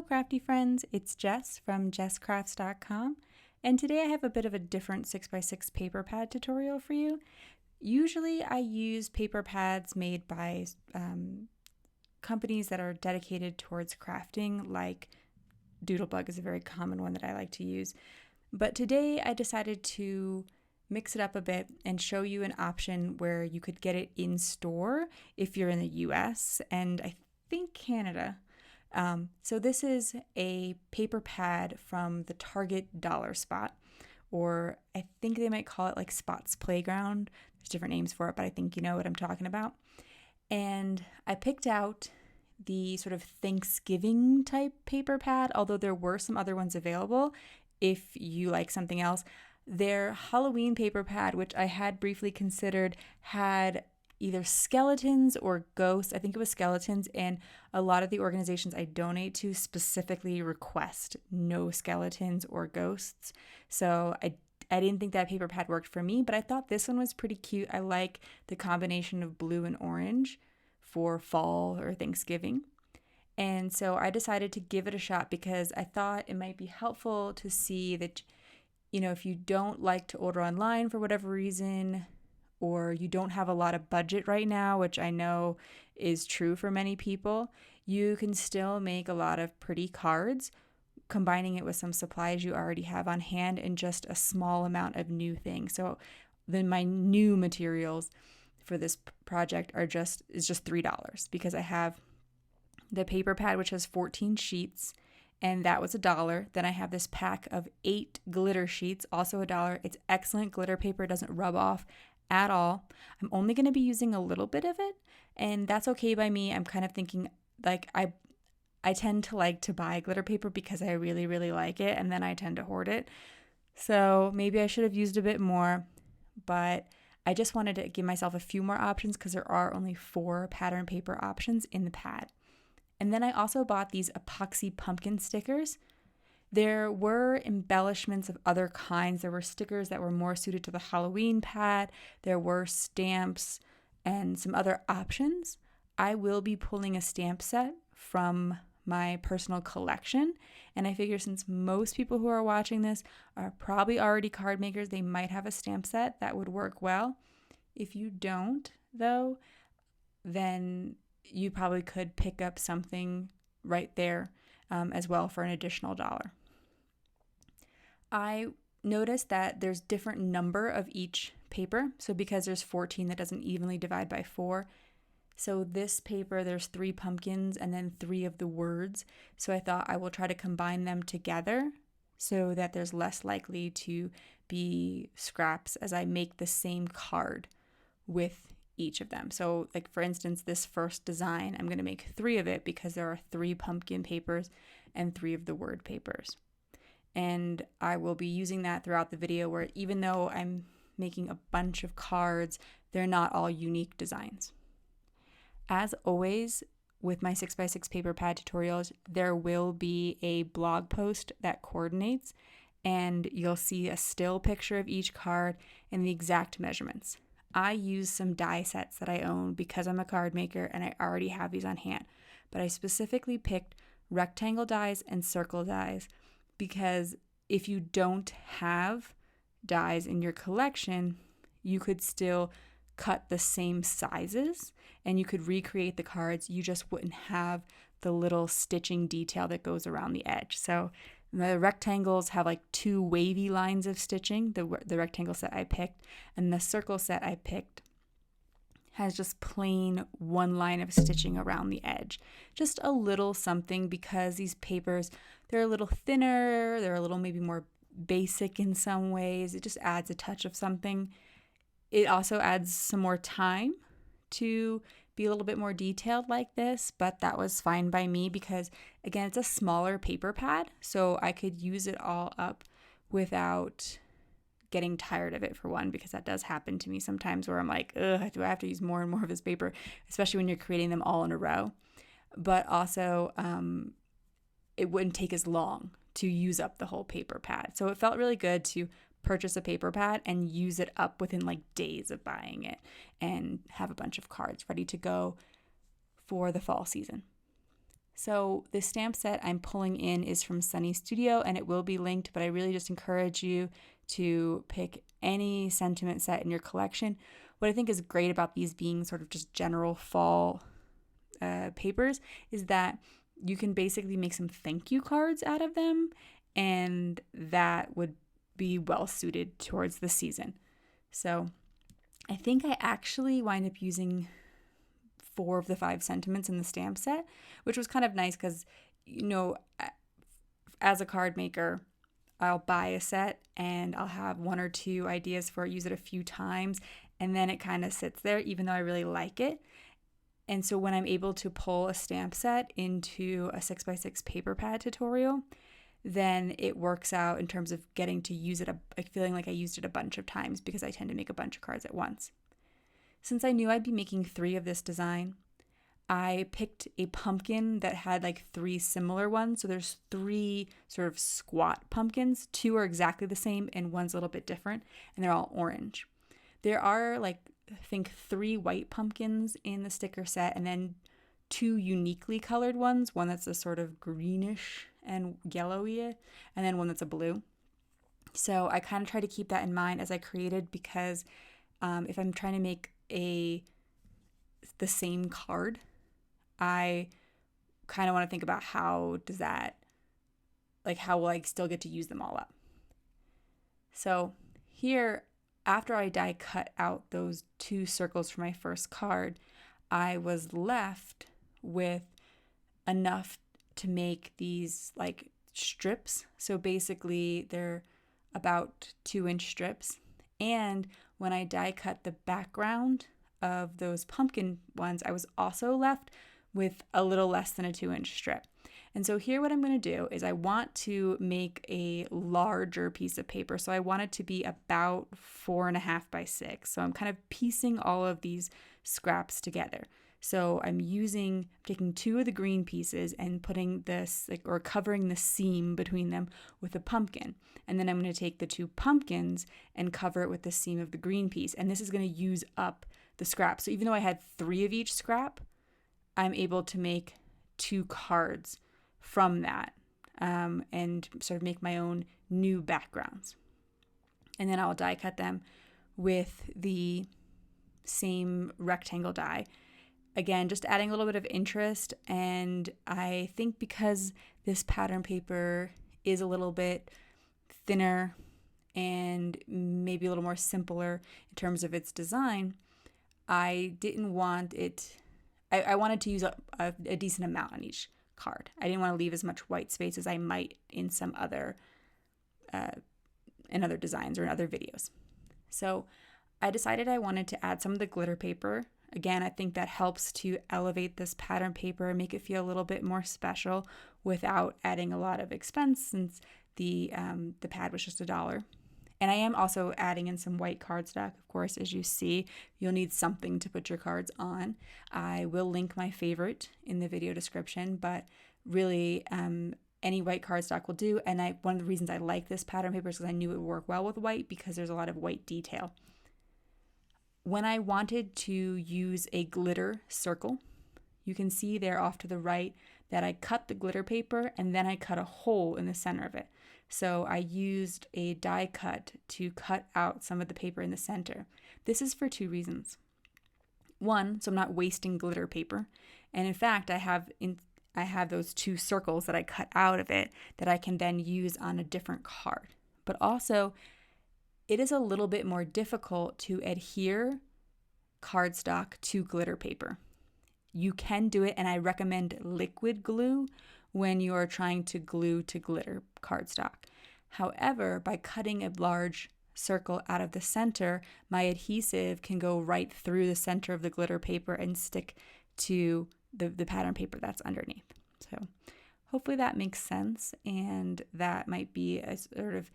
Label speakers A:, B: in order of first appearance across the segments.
A: crafty friends, it's Jess from jesscrafts.com, and today I have a bit of a different 6x6 paper pad tutorial for you. Usually I use paper pads made by companies that are dedicated towards crafting, like Doodlebug is a very common one that I like to use. But today I decided to mix it up a bit and show you an option where you could get it in store if you're in the US and I think Canada. So this is a paper pad from the Target Dollar Spot, or I think they might call it like Spot's Playground. There's different names for it, but I think you know what I'm talking about. And I picked out the sort of Thanksgiving type paper pad, although there were some other ones available if you like something else. Their Halloween paper pad, which I had briefly considered, had either skeletons or ghosts. I think it was skeletons, and a lot of the organizations I donate to specifically request no skeletons or ghosts. So I didn't think that paper pad worked for me, but I thought this one was pretty cute. I like the combination of blue and orange for fall or Thanksgiving. And so I decided to give it a shot because I thought it might be helpful to see that, you know, if you don't like to order online for whatever reason, or you don't have a lot of budget right now, which I know is true for many people, you can still make a lot of pretty cards, combining it with some supplies you already have on hand and just a small amount of new things. So then my new materials for this project is just $3 because I have the paper pad, which has 14 sheets, and that was $1. Then I have this pack of 8 glitter sheets, also $1. It's excellent glitter paper, it doesn't rub off at all. I'm only going to be using a little bit of it, and that's okay by me. I'm kind of thinking, like, I tend to like to buy glitter paper because I really, really like it, and then I tend to hoard it. So maybe I should have used a bit more, but I just wanted to give myself a few more options because there are only 4 pattern paper options in the pad. And then I also bought these epoxy pumpkin stickers. There were embellishments of other kinds. There were stickers that were more suited to the Halloween pad. There were stamps and some other options. I will be pulling a stamp set from my personal collection. And I figure since most people who are watching this are probably already card makers, they might have a stamp set that would work well. If you don't, though, then you probably could pick up something right there as well for an additional $1. I noticed that there's different number of each paper. So because there's 14, that doesn't evenly divide by 4. So this paper, there's 3 pumpkins and then 3 of the words. So I thought I will try to combine them together so that there's less likely to be scraps as I make the same card with each of them. So like for instance, this first design, I'm going to make 3 of it because there are 3 pumpkin papers and 3 of the word papers. And I will be using that throughout the video where even though I'm making a bunch of cards, they're not all unique designs. As always, with my 6x6 paper pad tutorials, there will be a blog post that coordinates, and you'll see a still picture of each card and the exact measurements. I use some die sets that I own because I'm a card maker and I already have these on hand, but I specifically picked rectangle dies and circle dies because if you don't have dies in your collection, you could still cut the same sizes and you could recreate the cards. You just wouldn't have the little stitching detail that goes around the edge. So the rectangles have like 2 wavy lines of stitching, the rectangle set I picked, and the circle set I picked has just plain 1 line of stitching around the edge. Just a little something because these papers, they're a little thinner, they're a little maybe more basic in some ways. It just adds a touch of something. It also adds some more time to be a little bit more detailed like this, but that was fine by me because, again, it's a smaller paper pad, so I could use it all up without getting tired of it, for one, because that does happen to me sometimes where I'm like, ugh, do I have to use more and more of this paper, especially when you're creating them all in a row. But also, it wouldn't take as long to use up the whole paper pad. So it felt really good to purchase a paper pad and use it up within like days of buying it and have a bunch of cards ready to go for the fall season. So the stamp set I'm pulling in is from Sunny Studio, and it will be linked, but I really just encourage you to pick any sentiment set in your collection. What I think is great about these being sort of just general fall papers is that you can basically make some thank you cards out of them, and that would be well suited towards the season. So I think I actually wind up using 4 of the 5 sentiments in the stamp set, which was kind of nice because, as a card maker, I'll buy a set and I'll have 1 or 2 ideas for it, use it a few times, and then it kind of sits there even though I really like it. And so when I'm able to pull a stamp set into a 6x6 paper pad tutorial, then it works out in terms of getting to use it, feeling like I used it a bunch of times because I tend to make a bunch of cards at once. Since I knew I'd be making 3 of this design, I picked a pumpkin that had like 3 similar ones. So there's 3 sort of squat pumpkins. 2 are exactly the same and one's a little bit different, and they're all orange. There are I think 3 white pumpkins in the sticker set, and then 2 uniquely colored ones. One that's a sort of greenish and yellowy, and then one that's a blue. So I kind of try to keep that in mind as I created, because if I'm trying to make the same card, I kind of want to think about how will I still get to use them all up. So here, after I die cut out those 2 circles for my first card, I was left with enough to make these strips. So basically they're about 2-inch strips. And when I die cut the background of those pumpkin ones, I was also left with a little less than a 2-inch strip. And so here what I'm going to do is I want to make a larger piece of paper. So I want it to be about 4.5 by 6. So I'm kind of piecing all of these scraps together. So I'm taking 2 of the green pieces and putting this, or covering the seam between them with a pumpkin. And then I'm going to take the 2 pumpkins and cover it with the seam of the green piece. And this is going to use up the scrap. So even though I had 3 of each scrap, I'm able to make 2 cards from that, and sort of make my own new backgrounds. And then I'll die cut them with the same rectangle die. Again, just adding a little bit of interest, and I think because this pattern paper is a little bit thinner and maybe a little more simpler in terms of its design, I didn't want it, I wanted to use a decent amount on each card. I didn't want to leave as much white space as I might in some other designs or in other videos. So I decided I wanted to add some of the glitter paper. Again, I think that helps to elevate this pattern paper and make it feel a little bit more special without adding a lot of expense, since the pad was just $1. And I am also adding in some white cardstock. Of course, as you see, you'll need something to put your cards on. I will link my favorite in the video description, but really any white cardstock will do. And one of the reasons I like this pattern paper is because I knew it would work well with white, because there's a lot of white detail. When I wanted to use a glitter circle, you can see there off to the right that I cut the glitter paper and then I cut a hole in the center of it. So I used a die cut to cut out some of the paper in the center. This is for 2 reasons. 1, so I'm not wasting glitter paper. And in fact, I have those 2 circles that I cut out of it that I can then use on a different card. But also, it is a little bit more difficult to adhere cardstock to glitter paper. You can do it, and I recommend liquid glue when you are trying to glue to glitter cardstock. However, by cutting a large circle out of the center, my adhesive can go right through the center of the glitter paper and stick to the pattern paper that's underneath. So hopefully that makes sense, and that might be a sort of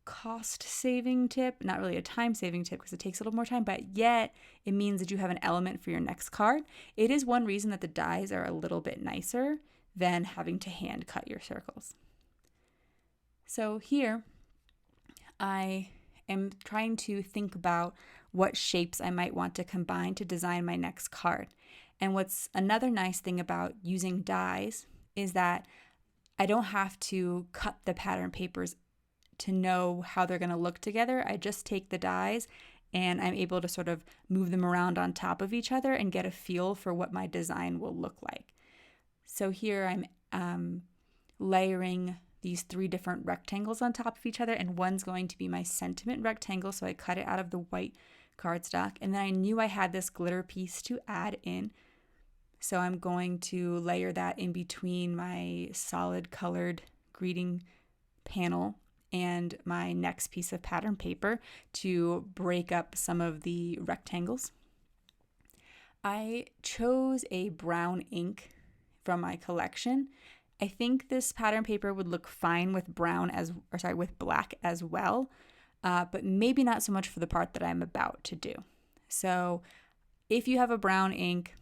A: cost-saving tip, not really a time-saving tip because it takes a little more time, but yet it means that you have an element for your next card. It is one reason that the dies are a little bit nicer than having to hand cut your circles. So here I am trying to think about what shapes I might want to combine to design my next card. And what's another nice thing about using dies is that I don't have to cut the pattern papers to know how they're going to look together. I just take the dies and I'm able to sort of move them around on top of each other and get a feel for what my design will look like. So here I'm layering these 3 different rectangles on top of each other, and one's going to be my sentiment rectangle, so I cut it out of the white cardstock, and then I knew I had this glitter piece to add in, so I'm going to layer that in between my solid colored greeting panel and my next piece of pattern paper to break up some of the rectangles. I chose a brown ink from my collection. I think this pattern paper would look fine with with black as well, but maybe not so much for the part that I'm about to do. So if you have a brown ink,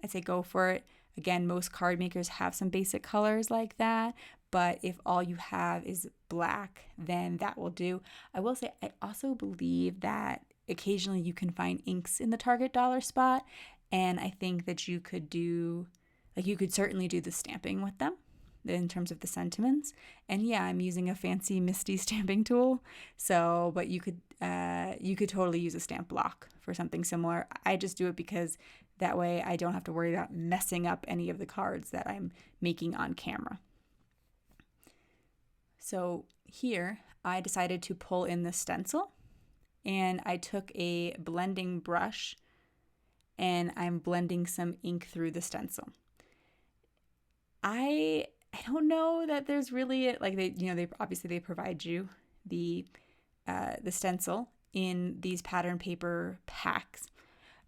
A: I'd say go for it. Again, most card makers have some basic colors like that, but if all you have is black, then that will do. I will say I also believe that occasionally you can find inks in the Target dollar spot, and I think that you could certainly do the stamping with them in terms of the sentiments. And yeah, I'm using a fancy MISTI stamping tool. So, but you could totally use a stamp block for something similar. I just do it because that way I don't have to worry about messing up any of the cards that I'm making on camera. So here I decided to pull in the stencil, and I took a blending brush and I'm blending some ink through the stencil. I don't know that there's really they obviously provide you the stencil in these pattern paper packs,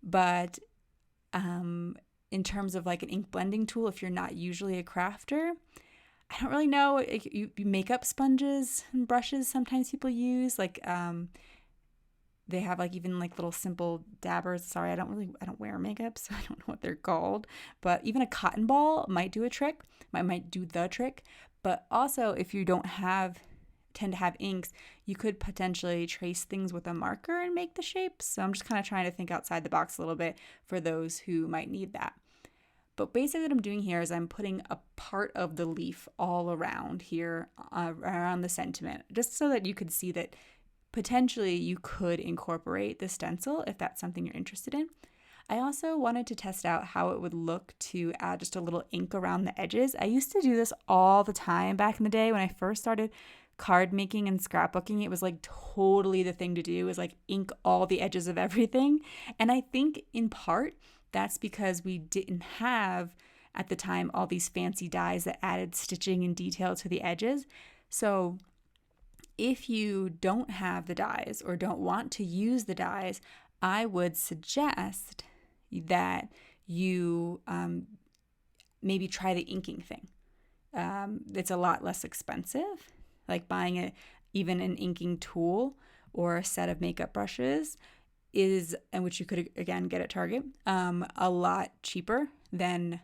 A: but in terms of like an ink blending tool, if you're not usually a crafter, I don't really know. Makeup sponges and brushes sometimes people use, they have even little simple dabbers. Sorry, I don't wear makeup, so I don't know what they're called. But even a cotton ball might do a trick. Might do the trick. But also, if you don't tend to have inks, you could potentially trace things with a marker and make the shapes. So I'm just kind of trying to think outside the box a little bit for those who might need that. But basically what I'm doing here is I'm putting a part of the leaf all around here, around the sentiment, just so that you could see that potentially you could incorporate the stencil if that's something you're interested in. I also wanted to test out how it would look to add just a little ink around the edges. I used to do this all the time back in the day when I first started card making and scrapbooking. It was totally the thing to do, is ink all the edges of everything. And I think in part that's because we didn't have at the time all these fancy dies that added stitching and detail to the edges. So if you don't have the dies or don't want to use the dies, I would suggest that you maybe try the inking thing. It's a lot less expensive, like buying even an inking tool or a set of makeup brushes and which you could again get at Target, a lot cheaper than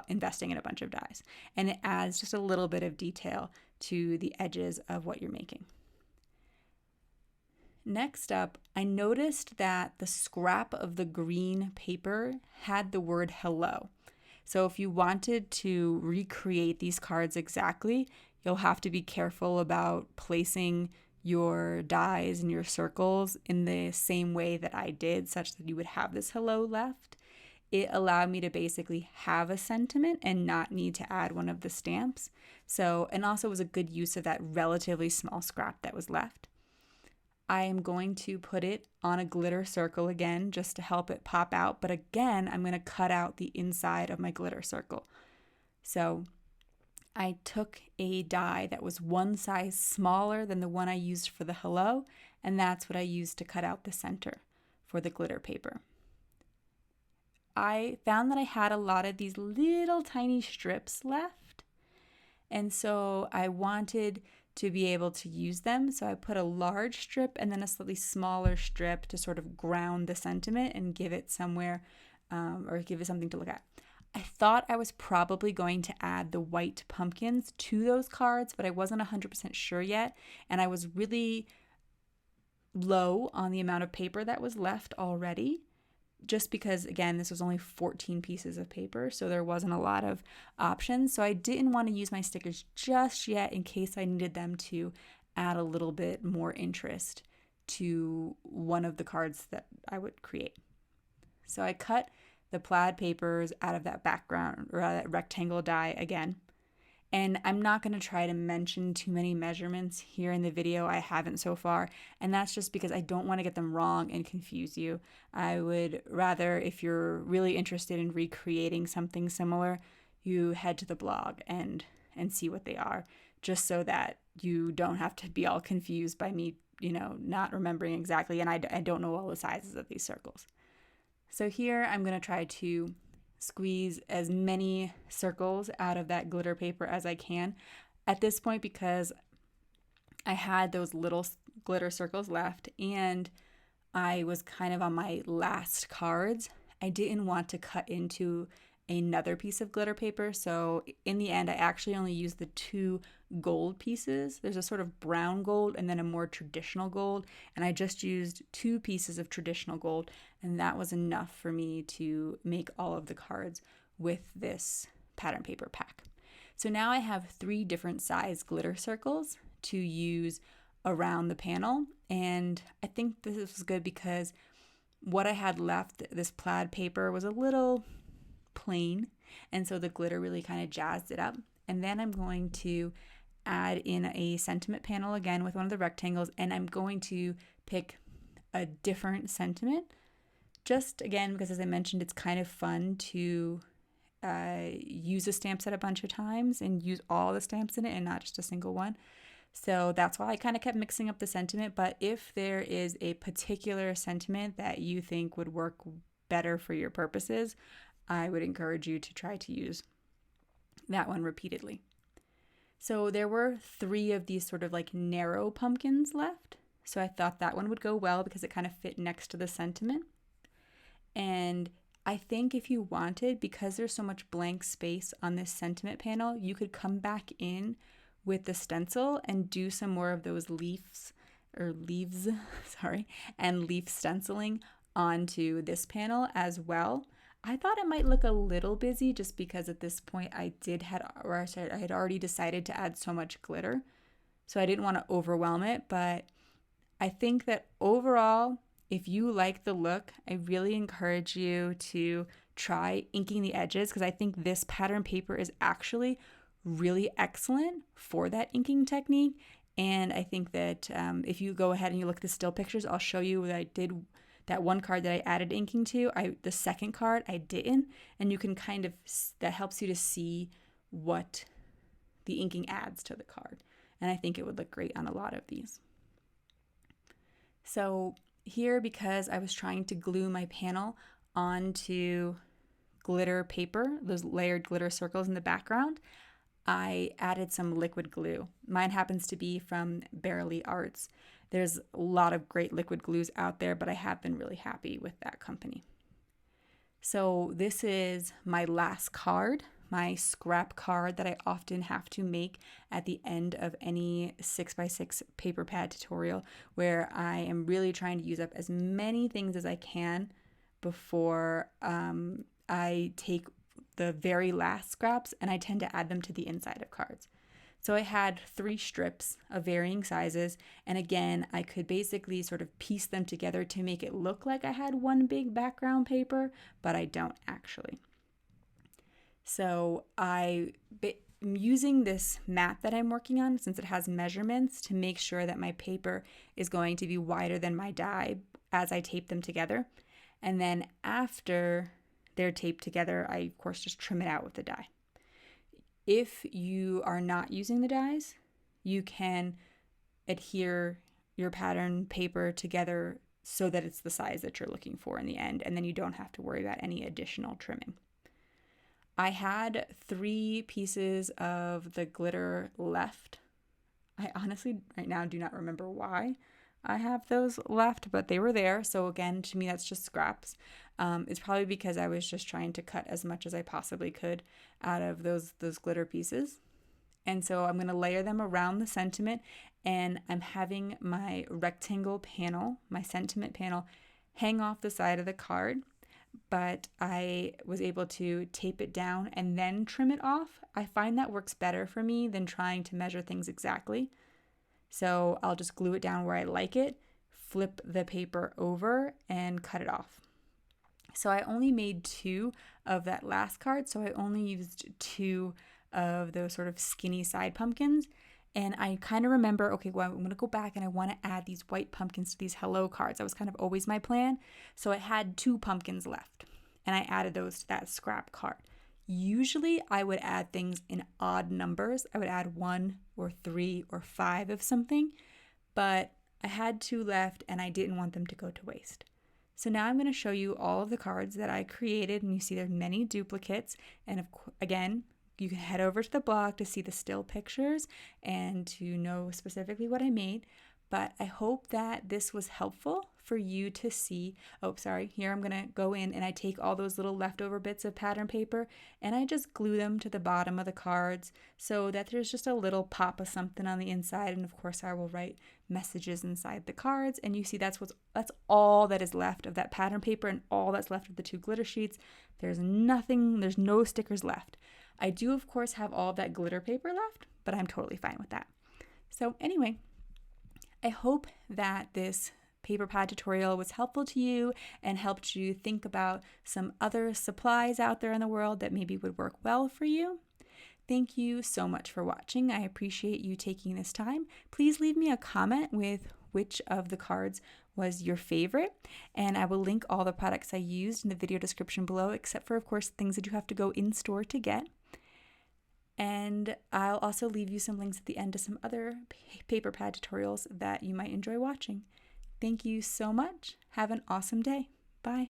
A: investing in a bunch of dies. And it adds just a little bit of detail to the edges of what you're making. Next up, I noticed that the scrap of the green paper had the word hello. So if you wanted to recreate these cards exactly, you'll have to be careful about placing your dies and your circles in the same way that I did, such that you would have this hello left. It allowed me to basically have a sentiment and not need to add one of the stamps. So, and also was a good use of that relatively small scrap that was left. I am going to put it on a glitter circle again, just to help it pop out. But again, I'm going to cut out the inside of my glitter circle. So I took a die that was one size smaller than the one I used for the hello, and that's what I used to cut out the center for the glitter paper. I found that I had a lot of these little tiny strips left, and so I wanted to be able to use them. So I put a large strip and then a slightly smaller strip to sort of ground the sentiment and give it somewhere, or give it something to look at. I thought I was probably going to add the white pumpkins to those cards, but I wasn't 100% sure yet, and I was really low on the amount of paper that was left already. just because, again, this was only 14 pieces of paper, so there wasn't a lot of options. So I didn't want to use my stickers just yet in case I needed them to add a little bit more interest to one of the cards that I would create. So I cut the plaid papers out of that background, or out of that rectangle die again. And I'm not going to try to mention too many measurements here in the video. I haven't so far. And that's just because I don't want to get them wrong and confuse you. I would rather, if you're really interested in recreating something similar, you head to the blog and see what they are, just so that you don't have to be all confused by me, not remembering exactly. And I don't know all the sizes of these circles. So here I'm going to try to squeeze as many circles out of that glitter paper as I can at this point, because I had those little glitter circles left and I was kind of on my last cards. I didn't want to cut into another piece of glitter paper, so in the end I actually only used the 2 gold pieces. There's a sort of brown gold and then a more traditional gold, and I just used 2 pieces of traditional gold, and that was enough for me to make all of the cards with this pattern paper pack. So now I have 3 different size glitter circles to use around the panel, and I think this was good because what I had left, this plaid paper, was a little plain, and so the glitter really kind of jazzed it up. And then I'm going to add in a sentiment panel again with one of the rectangles, and I'm going to pick a different sentiment, just again because, as I mentioned, it's kind of fun to use a stamp set a bunch of times and use all the stamps in it and not just a single one. So that's why I kind of kept mixing up the sentiment. But if there is a particular sentiment that you think would work better for your purposes, I would encourage you to try to use that one repeatedly. So there were 3 of these sort of like narrow pumpkins left. So I thought that one would go well because it kind of fit next to the sentiment. And I think if you wanted, because there's so much blank space on this sentiment panel, you could come back in with the stencil and do some more of those leaves, and leaf stenciling onto this panel as well. I thought it might look a little busy just because at this point I had already decided to add so much glitter. So I didn't want to overwhelm it, but I think that overall, if you like the look, I really encourage you to try inking the edges, because I think this pattern paper is actually really excellent for that inking technique. And I think that if you go ahead and you look at the still pictures, I'll show you what I did. That one card that I added inking to, the second card I didn't, and you can that helps you to see what the inking adds to the card. And I think it would look great on a lot of these. So here, because I was trying to glue my panel onto glitter paper, those layered glitter circles in the background, I added some liquid glue. Mine happens to be from Barely Arts. There's a lot of great liquid glues out there, but I have been really happy with that company. So this is my last card, my scrap card that I often have to make at the end of any 6x6 paper pad tutorial, where I am really trying to use up as many things as I can before I take the very last scraps, and I tend to add them to the inside of cards. So I had 3 strips of varying sizes, and again, I could basically sort of piece them together to make it look like I had one big background paper, but I don't actually. So I'm using this mat that I'm working on, since it has measurements, to make sure that my paper is going to be wider than my die as I tape them together. And then after they're taped together, I of course just trim it out with the die. If you are not using the dies, you can adhere your pattern paper together so that it's the size that you're looking for in the end, and then you don't have to worry about any additional trimming. I had 3 pieces of the glitter left. I honestly right now do not remember why I have those left, but they were there. So again, to me, that's just scraps. It's probably because I was just trying to cut as much as I possibly could out of those glitter pieces. And so I'm going to layer them around the sentiment, and I'm having my rectangle panel, my sentiment panel, hang off the side of the card. but I was able to tape it down and then trim it off. I find that works better for me than trying to measure things exactly. So I'll just glue it down where I like it, flip the paper over, and cut it off. So I only made 2 of that last card, so I only used 2 of those sort of skinny side pumpkins. And I kind of remember, okay, well, I'm going to go back and I want to add these white pumpkins to these hello cards. That was kind of always my plan. So I had 2 pumpkins left, and I added those to that scrap card. Usually I would add things in odd numbers. I would add 1 or 3 or 5 of something, but I had 2 left and I didn't want them to go to waste. So now I'm going to show you all of the cards that I created, and you see there's many duplicates. And again, you can head over to the blog to see the still pictures and to know specifically what I made. But I hope that this was helpful for you to see. Oh, sorry. Here I'm going to go in and I take all those little leftover bits of pattern paper and I just glue them to the bottom of the cards so that there's just a little pop of something on the inside. And of course, I will write messages inside the cards. And you see that's all that is left of that pattern paper and all that's left of the 2 glitter sheets. There's no stickers left. I do, of course, have all of that glitter paper left, but I'm totally fine with that. So anyway, I hope that this paper pad tutorial was helpful to you and helped you think about some other supplies out there in the world that maybe would work well for you. Thank you so much for watching. I appreciate you taking this time. Please leave me a comment with which of the cards was your favorite, and I will link all the products I used in the video description below, except for, of course, things that you have to go in store to get. And I'll also leave you some links at the end to some other paper pad tutorials that you might enjoy watching. Thank you so much. Have an awesome day. Bye.